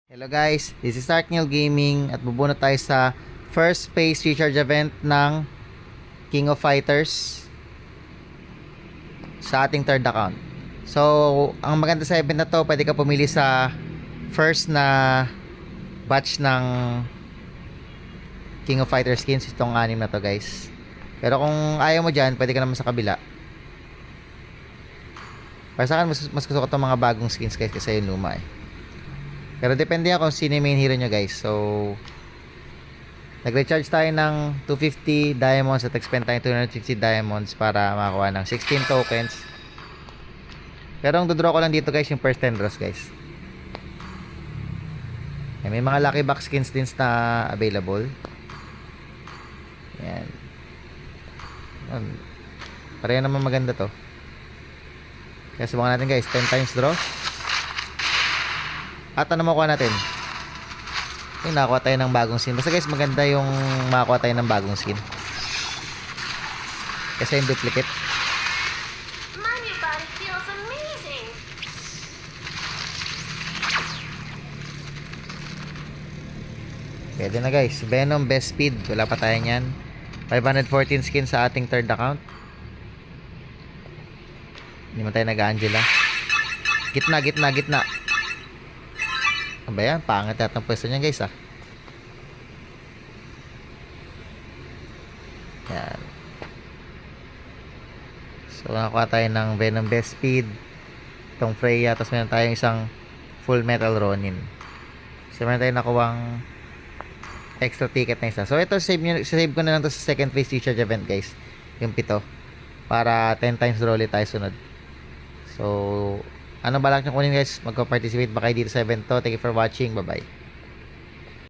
Hello guys, this is Arkniel Gaming at bubunot tayo sa first phase recharge event ng King of Fighters sa ating third account. So, ang maganda sa event na to, pwede ka pumili sa first na batch ng King of Fighters skins, itong 6 na to guys. Pero kung ayaw mo dyan, pwede ka naman sa kabila. Para sa akin, mas gusto ko itong mga bagong skins guys kasi yung luma eh. Pero depende ako kung sino yung main hero nyo guys. So nag-recharge tayo ng 250 diamonds at expend tayo 250 diamonds para makakuha ng 16 tokens. Pero ang dodraw ko lang dito guys yung first 10 draws guys. May mga lucky box skins din na available. Yan. Pareho naman maganda to. Kaya subukan natin guys, 10 times draw. At ano makuha natin? Yung nakakuha tayo ng bagong skin. Basta guys, maganda yung makakuha tayo ng bagong skin. Kasi yung duplicate. My new body feels amazing. Pwede na guys. Venom, best speed. Wala pa tayo nyan. 514 skin sa ating third account. Hindi man tayo nag-Angela. Gitna, gitna, gitna. Ano ba yan? Pangat at ng pwesto niyan guys ah. Yan. So nakakuha tayo ng Venom best speed. Itong Freya. Tapos meron tayong isang full metal Ronin. So meron tayong nakuwang extra ticket na isa. So ito save ko na lang to sa second phase recharge event guys. Yung 7. Para 10 times draw ulit tayo sunod. So ano balak nyo kunin guys? Magpa-participate ba kayo dito sa event to? Thank you for watching. Bye bye.